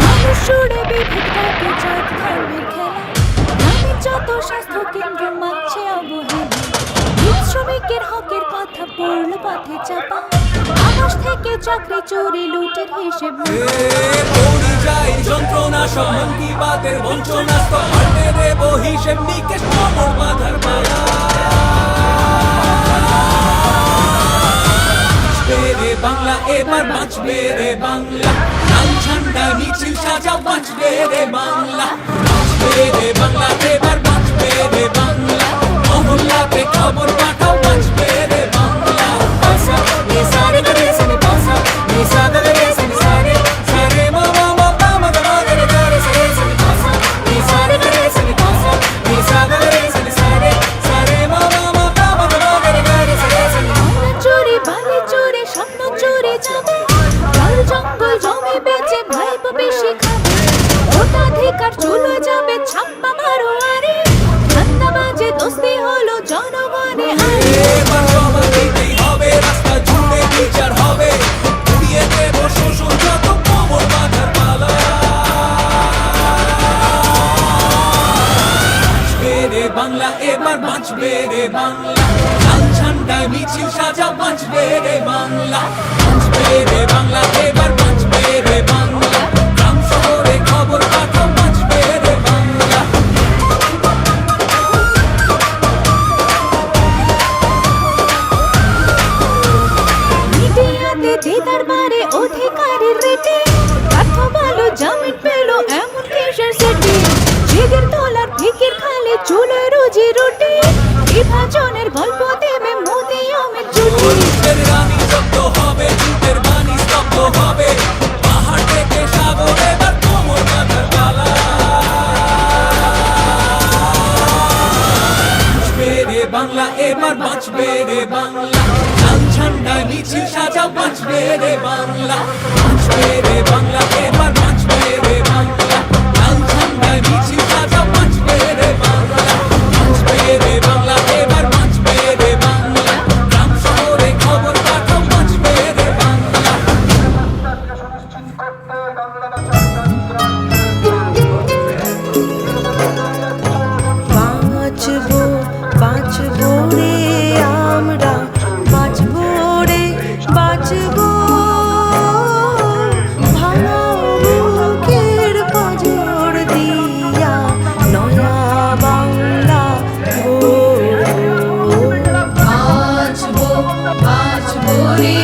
মানুষ উড়ে বিভেদটাকে চাঁদ ধর্মের খেলা, গ্রামের যত স্বাস্থ্য কেন্দ্র মানছে অবহেলা, শ্রমিকের হকের কথা পড়ল পথে চাপা, আকাশ থেকে চাকরি চুরি লুটের হিসেব পরিযায়ী যন্ত্রণা সব মন কি বাতের বঞ্চনা, পাল্টে দেব হিসেব নিকেশ কোমর বাঁধার মালা। রে বাংলা এবার বাঁচবে রে বাংলা, লাল ঝান্ডা মিছিল সাজা বাঁচবে রে বাংলা, বাঁচবে রে বাংলা এবার বাঁচবে রে বাংলা, মহল্লাতে খবর পাঠাও বাঁচবে রে বাংলা। পাসা রে সারে করে সনে পাসা রে সাদা রে সনে সারে সারে মামা মামা মামা রে রে সারে সনে পাসা রে সারে করে সনে পাসা রে সাদা রে সনে সারে সারে মামা মামা মামা রে রে সারে সনে। চুরি বালি চুরি স্বপ্ন চুরি যাবে, জল জঙ্গল জমি বেচে ভাইব বেশি খাবে, ভোটাধিকার চলে যাবে ছাপ্পা মারো আরে, ঠান্ডা বাজে দোস্তি হলো জনগণে আরে। এবার সবার দিতেই হবে, রাস্তা জুড়ে বিচার হবে, উড়িয়ে দেব শোষণ যত কোমর বাঁধার পালা। বাঁচবে রে বাংলা এবার বাঁচবে রে বাংলা, লাল ঝান্ডায় মিছিল সাজা বাঁচবে রে বাংলা, বাঁচবে রে বাংলা এবার বাঁচবে রে বাংলা, গ্রাম শহরে খবর পাঠাও বাঁচবে রে বাংলা। মিডিয়াতে দিদার বারে অধিকারের রেটে, পার্থ ভালো জামিন পেল এমন কিসের সেটে, জিগের তলার ভিকির খালে চুলে রুজি রুটি, বিভাজনের গল্প দেবে মোদি অমিত জুটি। জুটের রানী জব্দ হবে, জুটের বাণী স্তব্ধ হবে, পাহাড় থেকে সাগর এবার কোমর বাঁধার পালা। বাঁচবে রে বাংলা এবার বাঁচবে রে বাংলা, লাল ঝান্ডায় মিছিল সাজা বাঁচবে রে বাংলা, বাঁচবে রে বাংলা এবার বাঁচবে রে বাংলা, লাল ঝান্ডায় মিছিল সাজা বাঁচবে রে বাংলা, বাঁচবে রে বাংলা এবার বাঁচবে রে বাংলা, গ্রাম শহরে খবর পাঠাও বাঁচবে রে বাংলা। বাঁচবো বাঁচবো রে আমরা, বাঁচবো রে বাঁচবো, ভাঙা বুকের পাঁজর দিয়া নয়া বাংলা গড়বো। বাঁচবো বাঁচবো রে